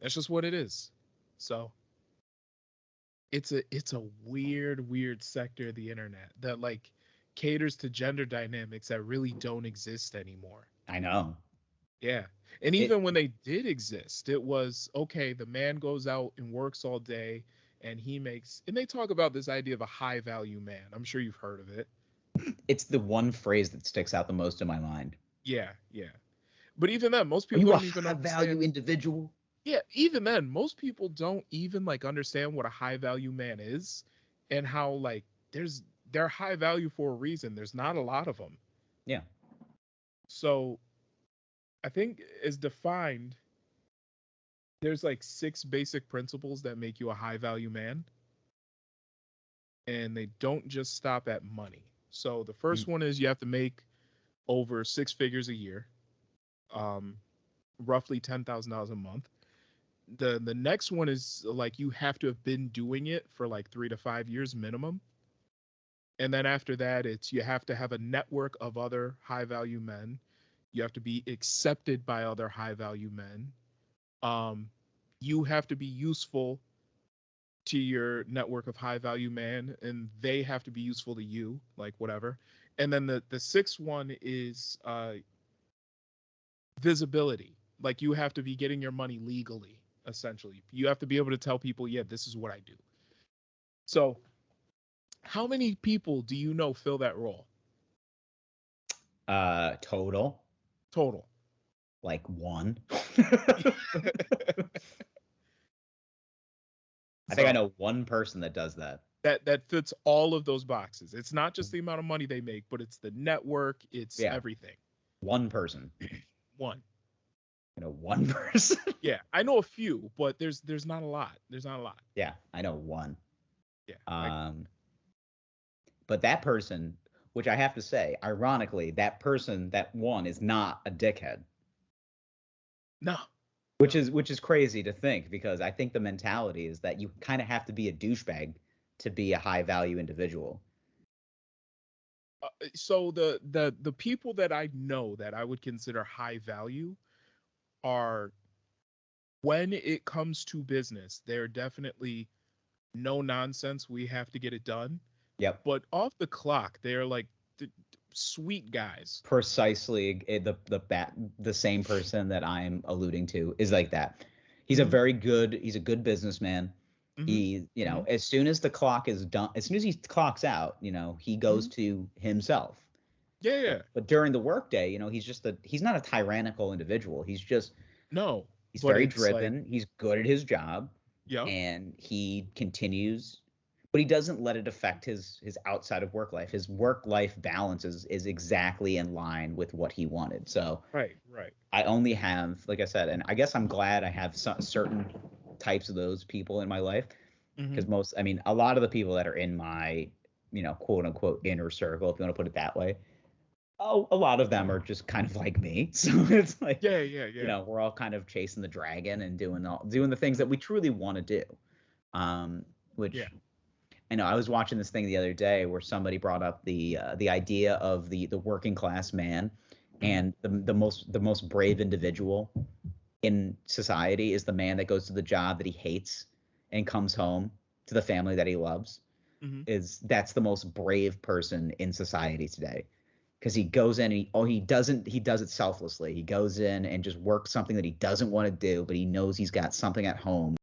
That's just what it is. So it's a weird sector of the internet that like caters to gender dynamics that really don't exist anymore. I know. Yeah. And even when they did exist, it was okay, the man goes out and works all day and they talk about this idea of a high value man. I'm sure you've heard of it. It's the one phrase that sticks out the most in my mind. Yeah. But even then, most people don't even understand. High value individual. Yeah, even then, most people don't even like understand what a high value man is and how like they're high value for a reason. There's not a lot of them. Yeah. So I think as defined, there's like 6 basic principles that make you a high value man. And they don't just stop at money. So the first one is you have to make over 6 figures a year, roughly $10,000 a month. The next one is like you have to have been doing it for like 3 to 5 years minimum. And then after that, it's you have to have a network of other high value men. You have to be accepted by other high value men. You have to be useful to your network of high value men, and they have to be useful to you, like whatever. And then the 6th one is visibility. Like you have to be getting your money legally. Essentially, you have to be able to tell people, yeah, this is what I do. So how many people do you know fill that role? Total. Like 1. I think I know one person that does that. That fits all of those boxes. It's not just the amount of money they make, but it's the network, it's everything. One person. One. I know one person. Yeah, I know a few, but there's not a lot. Yeah, I know one. Yeah. But that person, which I have to say, ironically, that person, that one, is not a dickhead. No. Which is crazy to think, because I think the mentality is that you kind of have to be a douchebag to be a high value individual. So the people that I know that I would consider high value are, when it comes to business, they're definitely no nonsense. We have to get it done. Yep. But off the clock, they're like sweet guys. Precisely the same person that I'm alluding to is like that. He's a good businessman. He, as soon as the clock is done, as soon as he clocks out, he goes to himself. Yeah. But during the workday, he's not a tyrannical individual. He's very driven. He's good at his job. Yeah. And he continues, but he doesn't let it affect his outside of work life. His work-life balance is exactly in line with what he wanted. So right. I only have, like I said, and I guess I'm glad I have certain types of those people in my life, because a lot of the people that are in my, quote unquote inner circle, if you want to put it that way, a lot of them are just kind of like me. So it's like, yeah. We're all kind of chasing the dragon and doing the things that we truly want to do. I know I was watching this thing the other day where somebody brought up the idea of the working class man, and the most brave individual in society is the man that goes to the job that he hates and comes home to the family that he loves. That's the most brave person in society today, because he goes in and he does it selflessly. He goes in and just works something that he doesn't want to do, but he knows he's got something at home,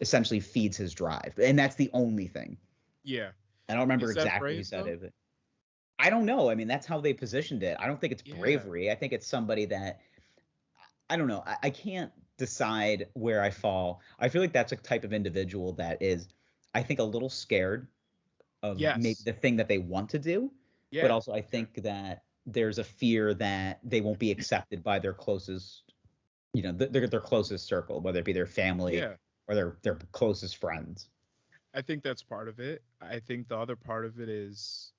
essentially feeds his drive, and that's the only thing. Yeah, I don't remember exactly who said it, but I don't know. I mean, that's how they positioned it. I don't think it's bravery. I think it's somebody that, I don't know. I can't decide where I fall. I feel like that's a type of individual that is, I think, a little scared of maybe the thing that they want to do, but also I think that there's a fear that they won't be accepted by their closest, their closest circle, whether it be their family or their closest friends. I think that's part of it. I think the other part of it is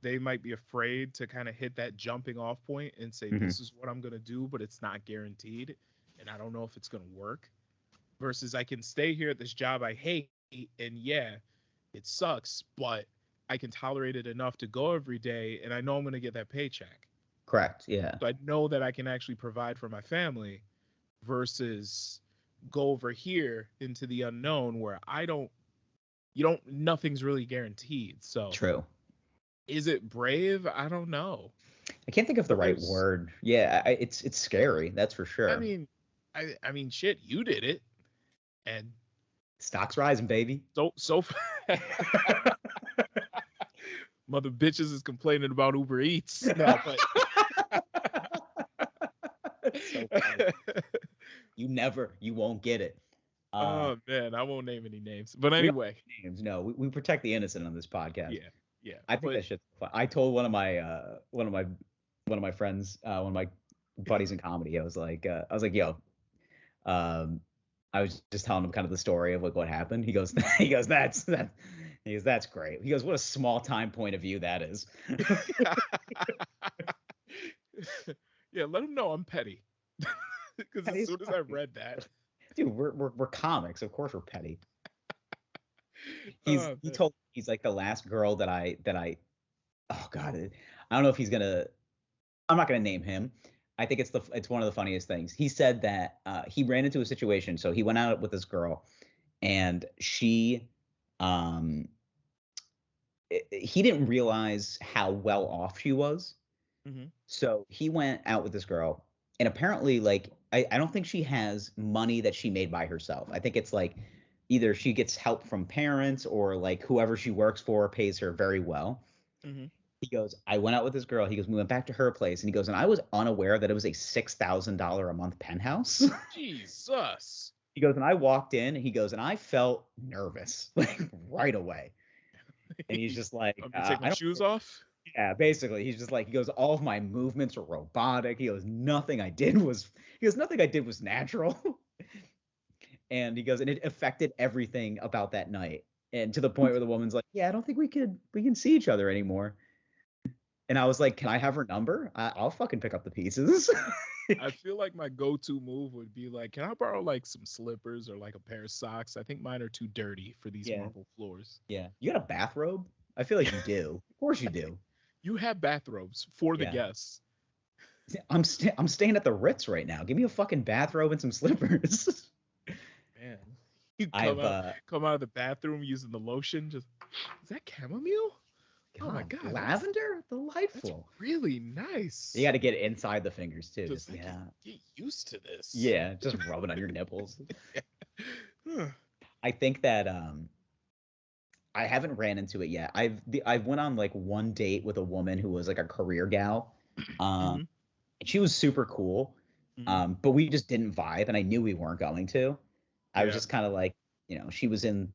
they might be afraid to kind of hit that jumping off point and say, this is what I'm going to do, but it's not guaranteed, and I don't know if it's going to work. Versus I can stay here at this job I hate, and it sucks, but I can tolerate it enough to go every day, and I know I'm going to get that paycheck. Correct, yeah. So I know that I can actually provide for my family, versus go over here into the unknown where nothing's really guaranteed. So true. Is it brave? I don't know. I can't think of the right word. Yeah, it's scary. That's for sure. I mean, shit, you did it, and stock's rising, baby. So mother bitches is complaining about Uber Eats. No, but so funny. You won't get it. Oh man, I won't name any names. But anyway, names. No, we protect the innocent on this podcast. Yeah. I think that shit's fun. I told one of my friends, one of my buddies in comedy, I was like, yo, I was just telling him kind of the story of like what happened. He goes, that's great. He goes, what a small time point of view that is. Yeah, let him know I'm petty. Because as soon as I read that, dude, we're comics. Of course we're petty. He told me he's like the last girl that I oh god, I don't know if he's gonna. I'm not gonna name him. I think it's one of the funniest things. He said that he ran into a situation. So he went out with this girl, and she he didn't realize how well off she was. So he went out with this girl, and apparently, like, I don't think she has money that she made by herself. I think it's like either she gets help from parents or like whoever she works for pays her very well. He goes, I went out with this girl. He goes, we went back to her place, and he goes, and I was unaware that it was a $6,000 a month penthouse. Jesus. He goes, and I walked in, he goes, and I felt nervous, like right away. And he's just like, take my shoes off. Yeah, basically, he's just like, he goes, all of my movements are robotic. He goes, nothing I did was natural. And he goes, and it affected everything about that night. And to the point where the woman's like, yeah, I don't think we can see each other anymore. And I was like, can I have her number? I'll fucking pick up the pieces. I feel like my go-to move would be like, can I borrow like some slippers or like a pair of socks? I think mine are too dirty for these marble floors. Yeah. You got a bathrobe? I feel like you do. Of course you do. You have bathrobes for the guests. I'm staying at the Ritz right now. Give me a fucking bathrobe and some slippers. Man. You come out of the bathroom using the lotion. Just, is that chamomile? Oh my God, lavender, that's delightful. really nice. You got to get it inside the fingers too. Just Just, yeah. Get used to this. Yeah, just rub it on your nipples. Huh. I think that I haven't ran into it yet. I've went on like one date with a woman who was like a career gal. Mhm. And she was super cool. Mhm. But we just didn't vibe, and I knew we weren't going to. I was Yeah. just kind of like, she was in,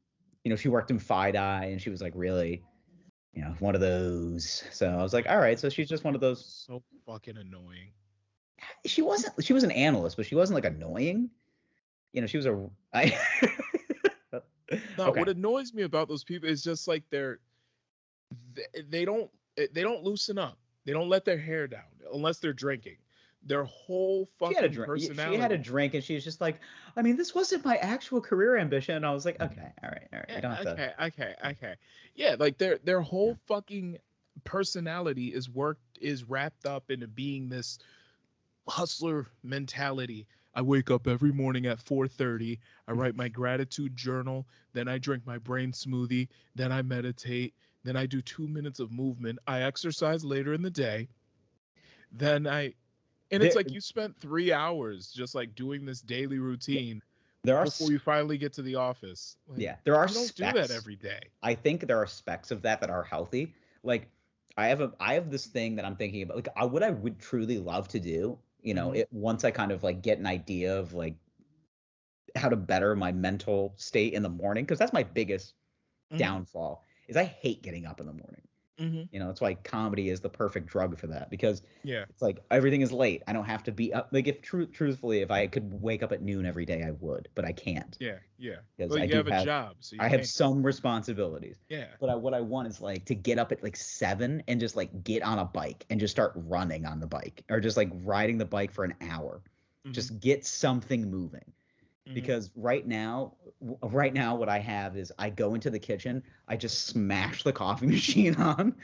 she worked in FIDI, and she was like really, one of those. So I was like, all right, so she's just one of those. So fucking annoying. She was an analyst, but she wasn't like annoying. She was No, Okay. what annoys me about those people is just like they don't loosen up. They don't let their hair down unless they're drinking. Their whole fucking personality. She had a drink, and she was just like, I mean, this wasn't my actual career ambition. And I was like, okay, all right. You don't have to. Okay. Yeah, like their whole fucking personality is wrapped up into being this hustler mentality. I wake up every morning at 4:30. I write my gratitude journal. Then I drink my brain smoothie. Then I meditate. Then I do 2 minutes of movement. I exercise later in the day. It's like you spent 3 hours just like doing this daily routine before you finally get to the office. Like, yeah, there are you don't specs. do that every day. I think there are specs of that are healthy. Like I have this thing that I'm thinking about. Like what I would truly love to do, once I kind of like get an idea of like how to better my mental state in the morning, because that's my biggest downfall is I hate getting up in the morning. That's why comedy is the perfect drug for that, because it's like everything is late. I don't have to be up. Like if truthfully, if I could wake up at noon every day, I would, but I can't. Yeah. Because Well, you have a job, so I have some responsibilities. Yeah. But what I want is like to get up at like 7 and just like get on a bike and just start running on the bike, or just like riding the bike for an hour. Just get something moving. Because right now what I have is I go into the kitchen, I just smash the coffee machine on,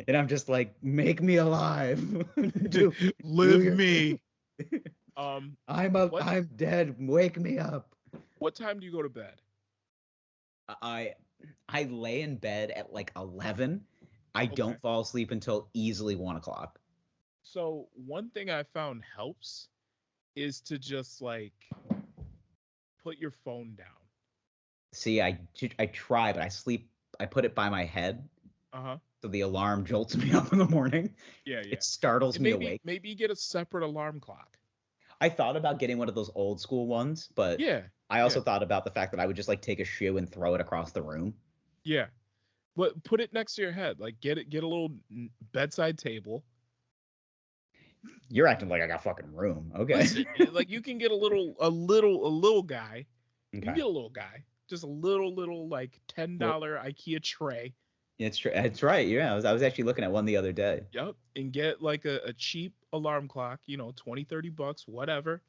and I'm just like, make me alive. Live me. I'm dead. Wake me up. What time do you go to bed? I lay in bed at like 11. I don't fall asleep until easily 1 o'clock. So one thing I found helps is to just like put your phone down. See, I try, but I put it by my head. So the alarm jolts me up in the morning. Yeah. It startles me awake. Maybe you get a separate alarm clock. I thought about getting one of those old school ones, but I also thought about the fact that I would just like take a shoe and throw it across the room. Yeah. But put it next to your head. Like get a little bedside table. You're acting like I got fucking room. Okay. Listen, like you can get a little guy. You can get a little guy. Just a little like $10 IKEA tray. It's right. Yeah. I was actually looking at one the other day. Yep. And get like a cheap alarm clock, $20-$30, whatever.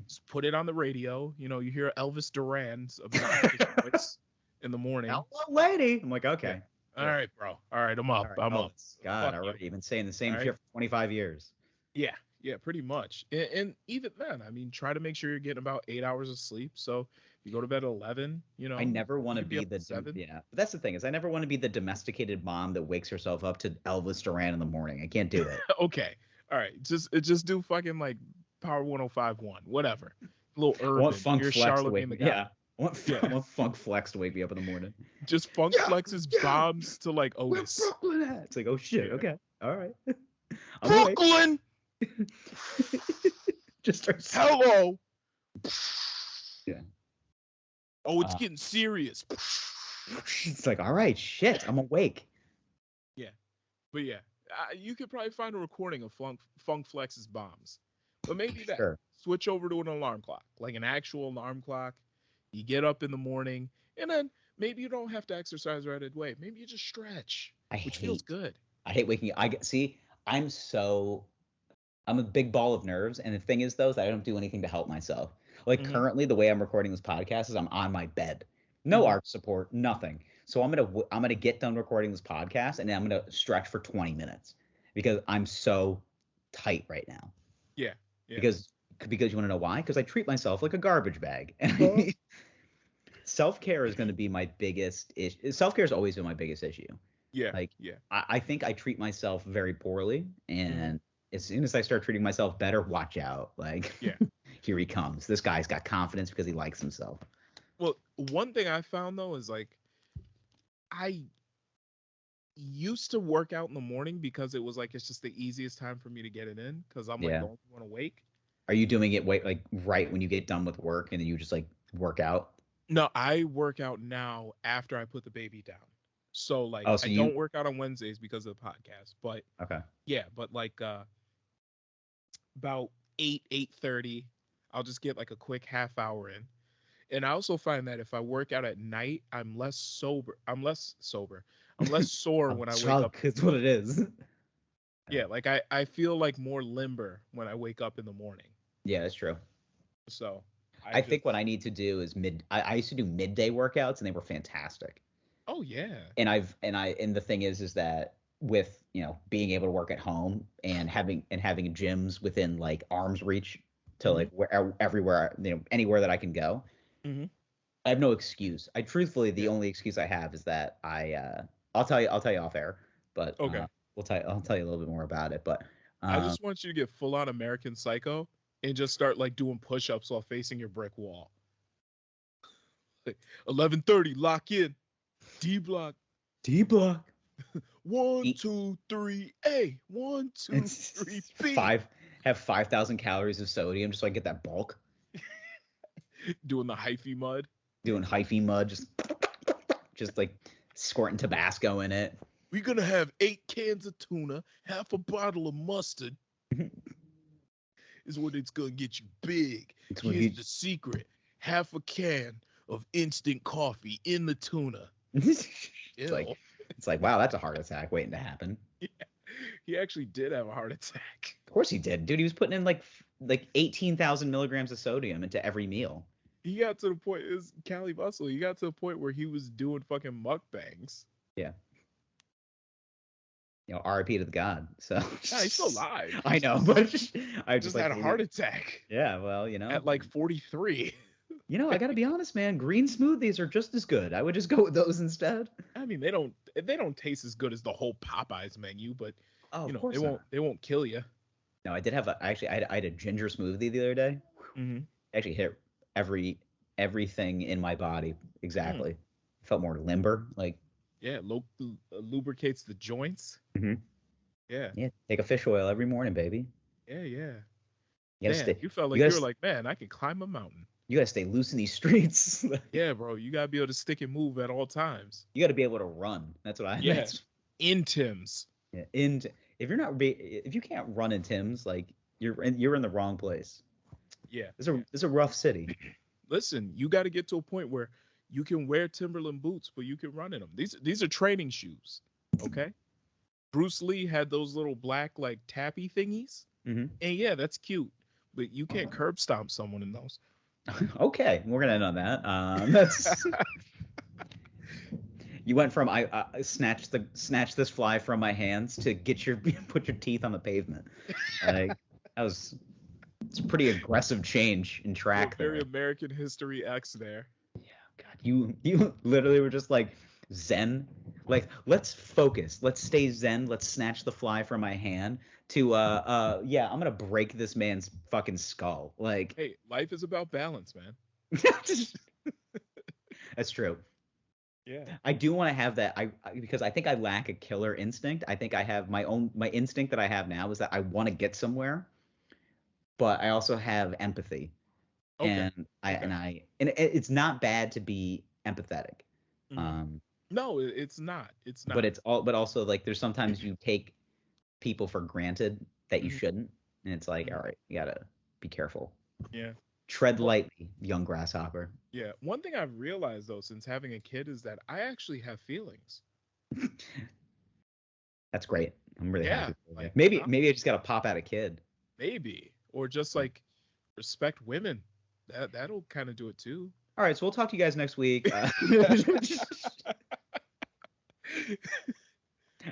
Just put it on the radio. You hear Elvis Duran's obnoxious voice in the morning. Hello, lady. I'm like, okay. Yeah. All right, bro. All right, I'm up. I'm up. God, already. You've been saying the same shit for 25 years. Yeah, pretty much. And even then, I mean, try to make sure you're getting about 8 hours of sleep. So you go to bed at 11, I never want to be the 7. But that's the thing is I never want to be the domesticated mom that wakes herself up to Elvis Duran in the morning. I can't do it. Okay. All right. Just do fucking like Power 105.1, whatever. A little urban. I want Funk You're Flex to wake Charlamagne me. the Guy. Yeah. I want Funk Flex to wake me up in the morning. Just Funk Flex's bombs to like Otis. Where Brooklyn at? It's like, oh shit. Yeah. Okay. All right. Brooklyn. Just starts. Hello. Yeah. Oh, it's getting serious. It's like, all right, shit, I'm awake. Yeah, but yeah, you could probably find a recording of Funk Flex's bombs, but maybe switch over to an alarm clock, like an actual alarm clock. You get up in the morning, and then maybe you don't have to exercise right away. Maybe you just stretch, which feels good. I hate waking up. I'm a big ball of nerves, and the thing is, though, is I don't do anything to help myself. Like currently, the way I'm recording this podcast is I'm on my bed, no arch support, nothing. So I'm gonna get done recording this podcast, and then I'm gonna stretch for 20 minutes because I'm so tight right now. Yeah. Because you want to know why? Because I treat myself like a garbage bag. Self-care is going to be my biggest issue. Self-care has always been my biggest issue. Yeah. Like, yeah. I think I treat myself very poorly, and as soon as I start treating myself better, watch out. Like, Yeah. here he comes. This guy's got confidence because he likes himself. Well, one thing I found though is like I used to work out in the morning because it was like it's just the easiest time for me to get it in because I'm like Yeah. the only one awake. Are you doing it like right when you get done with work and then you just like work out? No, I work out now after I put the baby down. So like Oh, so I you don't work out on Wednesdays because of the podcast, but okay? yeah, but like about 8:30, I'll just get like a quick half hour in. And I also find that if I work out at night, I'm less sober. I'm less sore I'm when I wake up. drunk is what it is. Yeah, like I feel like more limber when I wake up in the morning. Yeah, that's true. So I think what I need to do is I used to do midday workouts and they were fantastic. Oh yeah. And the thing is that with being able to work at home and having gyms within like arm's reach to like everywhere anywhere that I can go, Mhm. I have no excuse. Truthfully the only excuse I have is that I'll tell you off air, but Okay. I'll tell you a little bit more about it. But I just want you to get full on American Psycho and just start like doing push-ups while facing your brick wall. Like 11:30, lock in. D block. 1, 2, 3, A. 1, 2, 3, B. Have 5,000 calories of sodium just so I get that bulk. Doing the hyphy mud. Doing hyphy mud, just like squirting Tabasco in it. We're gonna have 8 cans of tuna, half a bottle of mustard. Is what it's gonna get you big. Here's the secret: half a can of instant coffee in the tuna. It's like, wow, that's a heart attack waiting to happen. Yeah, he actually did have a heart attack. Of course he did, dude. He was putting in like 18,000 milligrams of sodium into every meal. He got to the point, it was Cali Bustle. He got to the point where he was doing fucking mukbangs. Yeah. RIP to the god. So yeah, he's still alive. I know, but I just had a heart attack. Yeah, well, at like 43. I gotta be honest, man. Green smoothies are just as good. I would just go with those instead. I mean, they don't taste as good as the whole Popeyes menu, but of course they won't kill you. No, I did have I had a ginger smoothie the other day. Mm-hmm. Actually hit everything in my body exactly. Felt more limber, like. Yeah, lubricates the joints. Mm-hmm. Yeah. Yeah. Take a fish oil every morning, baby. Yeah. You felt like you were like, man, I can climb a mountain. You gotta stay loose in these streets. Yeah, bro. You gotta be able to stick and move at all times. You gotta be able to run. That's what I. Yeah. In Tim's. Yeah. If you can't run in Tim's, like you're in the wrong place. Yeah. It's a rough city. Listen, you got to get to a point where you can wear Timberland boots, but you can run in them. These are training shoes, okay? Bruce Lee had those little black like tappy thingies, and yeah, that's cute, but you can't curb stomp someone in those. Okay, we're gonna end on that. That's you went from I snatch this fly from my hands to put your teeth on the pavement. Like it's a pretty aggressive change in track. Very American History X there. God, you literally were just like zen, like let's focus, let's stay zen, let's snatch the fly from my hand to I'm gonna break this man's fucking skull. Like, hey, life is about balance, man. That's true. Yeah, I do want to have that. Because I think I lack a killer instinct. I think I have my instinct that I have now is that I want to get somewhere, but I also have empathy. Okay. And it's not bad to be empathetic. No, it's not. It's not. But also like there's sometimes you take people for granted that you shouldn't, and it's like, all right, you gotta be careful. Yeah. Tread lightly, young grasshopper. Yeah. One thing I've realized though since having a kid is that I actually have feelings. That's great. I'm really happy. Like, maybe I just gotta pop out a kid. Maybe, or just like respect women. That'll kind of do it too. All right, so we'll talk to you guys next week. All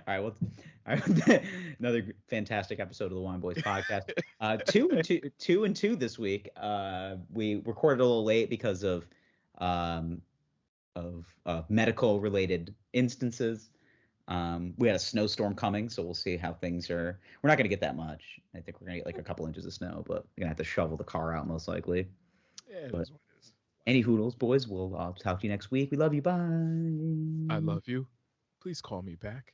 right, well, another fantastic episode of the Wine Boys podcast. 2 and 2 this week. We recorded a little late because of medical related instances. We had a snowstorm coming, so we'll see how things are. We're not going to get that much. I think we're going to get like a couple inches of snow, but we're going to have to shovel the car out most likely. Yeah, it But is what it is. any hoodles, boys. We'll talk to you next week. We love you. Bye. I love you. Please call me back.